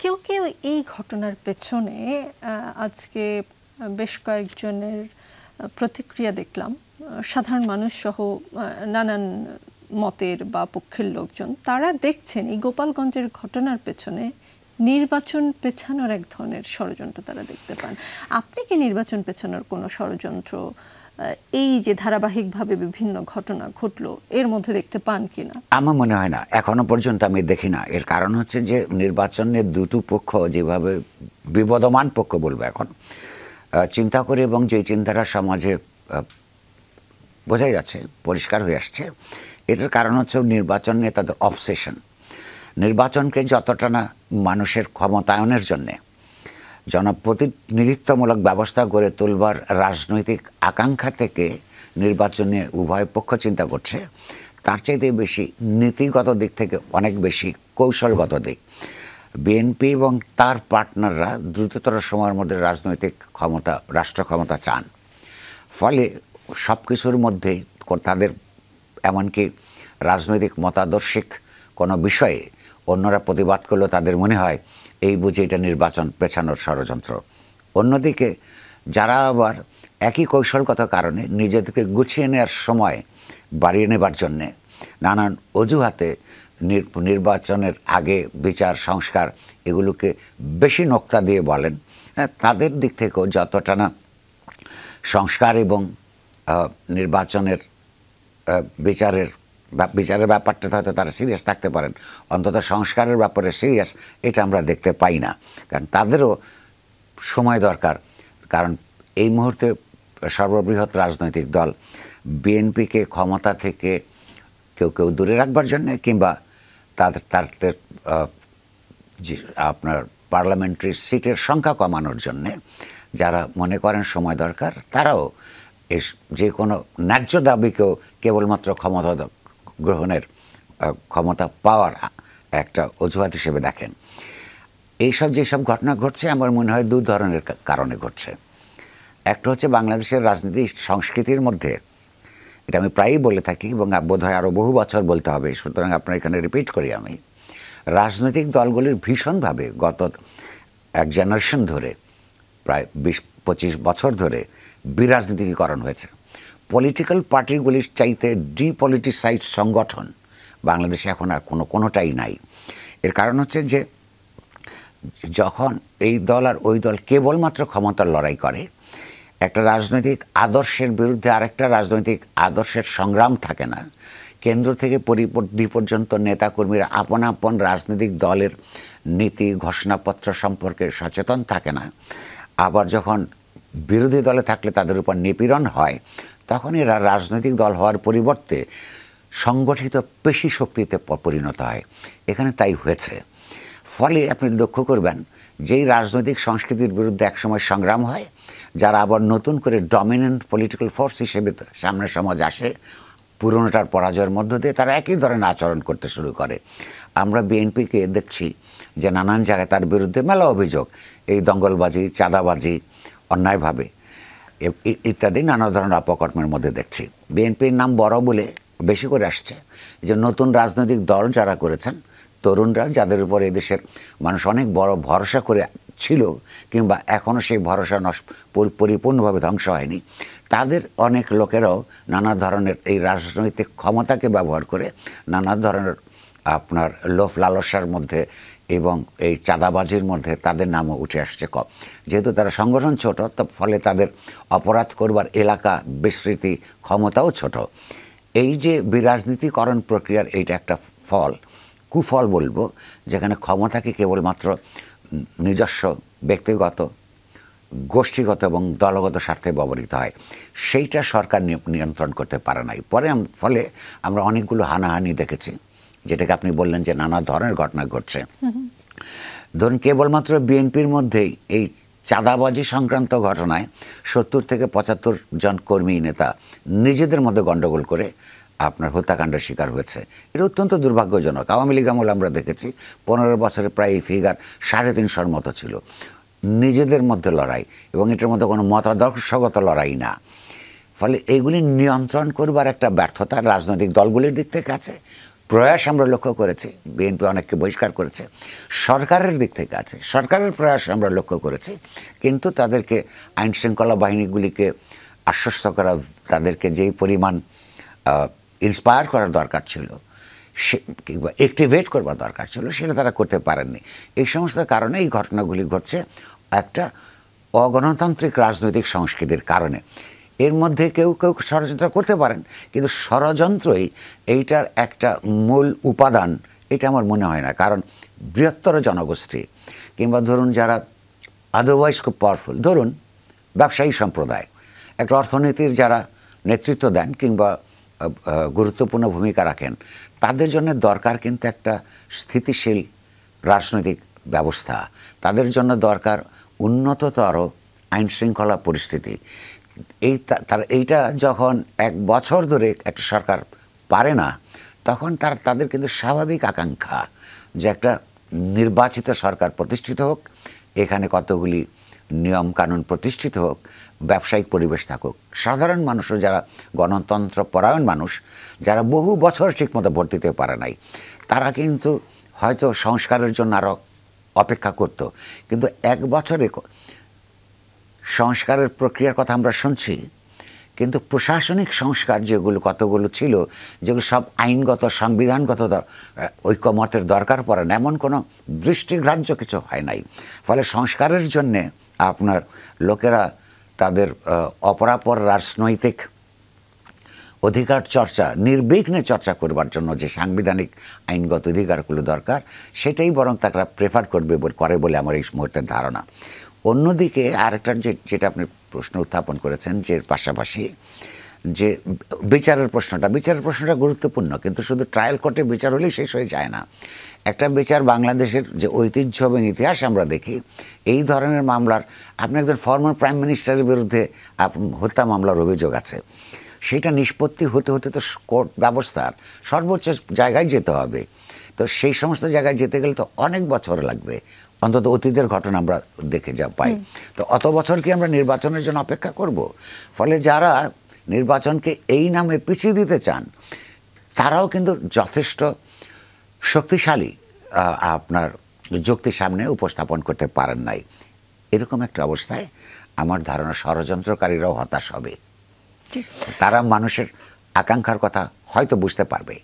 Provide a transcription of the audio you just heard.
কেউ কেউ এই ঘটনার পেছনে আজকে বেশ কয়েকজনের প্রতিক্রিয়া দেখলাম, সাধারণ মানুষ সহ নানান মতের বা পক্ষের লোকজন, তারা দেখছেন এই গোপালগঞ্জের ঘটনার পেছনে নির্বাচন পেছানোর এক ধরনের ষড়যন্ত্র তারা দেখতে পান। আপনি কি নির্বাচন পেছানোর কোনো ষড়যন্ত্র এই যে ধারাবাহিকভাবে বিভিন্ন ঘটনা ঘটলো এর মধ্যে দেখতে পান কিনা? আমার মনে হয় না, এখনো পর্যন্ত আমি দেখি না। এর কারণ হচ্ছে যে নির্বাচনের দুটো পক্ষ যেভাবে বিবদমান পক্ষ বলবো এখন চিন্তা করে, এবং যে চিন্তাটা সমাজে বোঝাই যাচ্ছে, পরিষ্কার হয়ে আসছে, এটার কারণ হচ্ছে নির্বাচন নিয়ে তাদের অবসেশন। নির্বাচনকে যতটা না মানুষের ক্ষমতায়নের জন্যে, জনপ্রতিনিধিত্বমূলক ব্যবস্থা গড়ে তুলবার রাজনৈতিক আকাঙ্ক্ষা থেকে নির্বাচন নিয়ে উভয় পক্ষ চিন্তা করছে, তার চাইতে বেশি নীতিগত দিক থেকে অনেক বেশি কৌশলগত দিক। বিএনপি এবং তার পার্টনাররা দ্রুততর সময়ের মধ্যে রাজনৈতিক ক্ষমতা, রাষ্ট্র ক্ষমতা চান। ফলে সব কিছুর মধ্যেই তাদের, এমনকি রাজনৈতিক মতাদর্শিক কোনো বিষয়ে অন্যরা প্রতিবাদ করলেও তাদের মনে হয় এই বুঝে এটা নির্বাচন পেছানোর ষড়যন্ত্র। অন্যদিকে যারা আবার একই কৌশলগত কারণে নিজেদেরকে গুছিয়ে নেওয়ার সময় বাড়িয়ে নেবার জন্যে নানান অজুহাতে নির্বাচনের আগে বিচার সংস্কার এগুলোকে বেশি নোক্তা দিয়ে বলেন, তাদের দিক থেকেও যতটা না সংস্কার এবং নির্বাচনের বিচারের ব্যাপারটা হয়তো তারা সিরিয়াস থাকতে পারেন, অন্তত সংস্কারের ব্যাপারে সিরিয়াস এটা আমরা দেখতে পাই না। কারণ তাদেরও সময় দরকার। কারণ এই মুহূর্তে সর্ববৃহৎ রাজনৈতিক দল বিএনপিকে ক্ষমতা থেকে কেউ কেউ দূরে রাখবার জন্যে, কিংবা তাদের আপনার পার্লামেন্টারি সিটের সংখ্যা কমানোর জন্যে যারা মনে করেন সময় দরকার, তারাও যে কোনো ন্যায্য দাবিকেও কেবলমাত্র ক্ষমতা গ্রহণের ক্ষমতা পাওয়ার একটা অজুহাত হিসেবে দেখেন। এইসব যেসব ঘটনা ঘটছে আমার মনে হয় দু ধরনের কারণে ঘটছে। একটা হচ্ছে বাংলাদেশের রাজনীতি সংস্কৃতির মধ্যে, এটা আমি প্রায়ই বলে থাকি এবং বোধ হয় আরও বহু বছর বলতে হবে, সুতরাং আপনার এখানে রিপিট করি আমি, রাজনৈতিক দলগুলির ভীষণভাবে গত এক জেনারেশন ধরে, প্রায় 20-25 বছর ধরে বিরাজনীতিকরণ হয়েছে। পলিটিক্যাল পার্টিগুলির চাইতে ডিপলিটিসাইজ সংগঠন বাংলাদেশে এখন আর কোনোটাই নাই। এর কারণ হচ্ছে যে যখন এই দল আর ওই দল কেবলমাত্র ক্ষমতার লড়াই করে, একটা রাজনৈতিক আদর্শের বিরুদ্ধে আরেকটা রাজনৈতিক আদর্শের সংগ্রাম থাকে না, কেন্দ্র থেকে পরিপর্দি পর্যন্ত নেতাকর্মীরা আপন আপন রাজনৈতিক দলের নীতি ঘোষণাপত্র সম্পর্কে সচেতন থাকে না, আবার যখন বিরোধী দলে থাকলে তাদের উপর নিপীড়ন হয়, তখন এরা রাজনৈতিক দল হওয়ার পরিবর্তে সংগঠিত পেশি শক্তিতে পরিণত হয়। এখানে তাই হয়েছে। ফলে আপনি লক্ষ্য করবেন যেই রাজনৈতিক সংস্কৃতির বিরুদ্ধে একসময় সংগ্রাম হয়, যারা আবার নতুন করে ডমিনেন্ট পলিটিক্যাল ফোর্স হিসেবে সামনে সমাজ আসে, পুরনোটার পরাজয়ের মধ্য দিয়ে তারা একই ধরনের আচরণ করতে শুরু করে। আমরা বিএনপিকে দেখছি যে নানান জায়গায় তার বিরুদ্ধে মেলা অভিযোগ, এই দঙ্গলবাজি, চাঁদাবাজি, অন্যায়ভাবে ইত্যাদি নানা ধরনের অপকর্মের মধ্যে দেখছি। বিএনপির নাম বড় বলে বেশি করে আসছে যে নতুন রাজনৈতিক দল যারা করেছেন, তরুণরা, যাদের উপর এদেশের মানুষ অনেক বড় ভরসা করে ছিল, কিংবা এখনও সেই ভরসা পরিপূর্ণভাবে ধ্বংস হয়নি, তাদের অনেক লোকেরাও নানা ধরনের এই রাজনৈতিক ক্ষমতাকে ব্যবহার করে নানা ধরনের আপনার লোভ লালসার মধ্যে এবং এই চাঁদাবাজির মধ্যে তাদের নামও উঠে আসছে কম। যেহেতু তারা সংগঠন ছোট, তো ফলে তাদের অপরাধ করবার এলাকা, বিস্তৃতি, ক্ষমতাও ছোট। এই যে বিরাজনীতিকরণ প্রক্রিয়ার এইটা একটা ফল, কুফল বলবো, যেখানে ক্ষমতাকে কেবলমাত্র নিজস্ব ব্যক্তিগত, গোষ্ঠীগত এবং দলগত স্বার্থে ব্যবহৃত হয়, সেইটা সরকার নিয়ন্ত্রণ করতে পারে নাই। ফলে আমরা অনেকগুলো হানাহানি দেখেছি, যেটাকে আপনি বললেন যে নানা ধরনের ঘটনা ঘটছে। ধরুন কেবলমাত্র বিএনপির মধ্যেই এই চাঁদাবাজি সংক্রান্ত ঘটনায় 70 থেকে 75 জন কর্মী নেতা নিজেদের মধ্যে গণ্ডগোল করে আপনার হত্যাকাণ্ডের শিকার হয়েছে। এটা অত্যন্ত দুর্ভাগ্যজনক। আওয়ামী লীগ আমল আমরা দেখেছি 15 বছরে প্রায় এই ফিগার 350 মতো ছিল। নিজেদের মধ্যে লড়াই, এবং এটার মধ্যে কোনো মতাদর্শগত লড়াই না। ফলে এইগুলি নিয়ন্ত্রণ করবার একটা ব্যর্থতা রাজনৈতিক দলগুলির দিক থেকে আছে, প্রয়াস আমরা লক্ষ্য করেছি, বিএনপি অনেককে বহিষ্কার করেছে, সরকারের দিক থেকে আছে, সরকারের প্রয়াস আমরা লক্ষ্য করেছি, কিন্তু তাদেরকে আইন শৃঙ্খলা বাহিনীগুলিকে আশ্বস্ত করা, তাদেরকে যেই পরিমাণ ইন্সপায়ার করার দরকার ছিল, সে কিংবা অ্যাক্টিভেট করবার দরকার ছিল, সেটা তারা করতে পারেননি। এই সমস্ত কারণে এই ঘটনাগুলি ঘটছে একটা অগণতান্ত্রিক রাজনৈতিক সংস্কৃতির কারণে। এর মধ্যে কেউ কেউ ষড়যন্ত্র করতে পারেন, কিন্তু ষড়যন্ত্রই এইটার একটা মূল উপাদান এটা আমার মনে হয় না। কারণ বৃহত্তর জনগোষ্ঠী কিংবা ধরুন যারা আদারওয়াইজ খুব পাওয়ারফুল, ধরুন ব্যবসায়ী সম্প্রদায়, একটা অর্থনীতির যারা নেতৃত্ব দেন কিংবা গুরুত্বপূর্ণ ভূমিকা রাখেন, তাদের জন্য দরকার কিন্তু একটা স্থিতিশীল রাজনৈতিক ব্যবস্থা, তাদের জন্য দরকার উন্নততর আইন শৃঙ্খলা পরিস্থিতি। এইটা যখন এক বছর ধরে একটা সরকার পারে না, তখন তাদের কিন্তু স্বাভাবিক আকাঙ্ক্ষা যে একটা নির্বাচিত সরকার প্রতিষ্ঠিত হোক, এখানে কতগুলি নিয়ম কানুন প্রতিষ্ঠিত হোক, ব্যবসায়িক পরিবেশ থাকুক, সাধারণ মানুষও যারা গণতন্ত্র পরায়ণ মানুষ, যারা বহু বছর ঠিকমতো ভোট দিতে পারে নাই, তারা কিন্তু হয়তো সংস্কারের জন্য আরও অপেক্ষা করত। কিন্তু এক বছরে সংস্কারের প্রক্রিয়ার কথা আমরা শুনছি, কিন্তু প্রশাসনিক সংস্কার যেগুলো কতগুলো ছিল, যেগুলো সব আইনগত সংবিধানগত ঐক্যমতের দরকার পড়ে না, এমন কোনো দৃষ্টিগ্রাহ্য কিছু হয় নাই। ফলে সংস্কারের জন্যে আপনার লোকেরা তাদের অপরাপর রাজনৈতিক অধিকার চর্চা নির্বিঘ্নে চর্চা করবার জন্য যে সাংবিধানিক আইনগত অধিকারগুলো দরকার, সেটাই বরং তারা প্রেফার করে বলে আমার এই মুহূর্তের ধারণা। অন্যদিকে আরেকটা যেটা আপনি প্রশ্ন উত্থাপন করেছেন, যে পাশাপাশি যে বিচারের প্রশ্নটা গুরুত্বপূর্ণ, কিন্তু শুধু ট্রায়াল কোর্টে বিচার হলেই শেষ হয়ে যায় না। একটা বিচার, বাংলাদেশের যে ঐতিহ্য এবং ইতিহাস আমরা দেখি, এই ধরনের মামলার, আপনি একজন ফর্মার প্রাইম মিনিস্টারের বিরুদ্ধে হত্যা মামলার অভিযোগ আছে, সেটা নিষ্পত্তি হতে হতে তো কোর্ট ব্যবস্থার সর্বোচ্চ জায়গায় যেতে হবে। তো সেই সমস্ত জায়গায় যেতে গেলে তো অনেক বছর লাগবে, অন্তত অতীতের ঘটনা আমরা দেখে যা পাই। তো অত বছর কি আমরা নির্বাচনের জন্য অপেক্ষা করব? ফলে যারা নির্বাচনকে এই নামে পিছিয়ে দিতে চান, তারাও কিন্তু যথেষ্ট শক্তিশালী আপনার যুক্তি সামনে উপস্থাপন করতে পারেন নাই। এরকম একটা অবস্থায় আমার ধারণা ষড়যন্ত্রকারীরাও হতাশ হবে, তারা মানুষের আকাঙ্ক্ষার কথা হয়তো বুঝতে পারবে।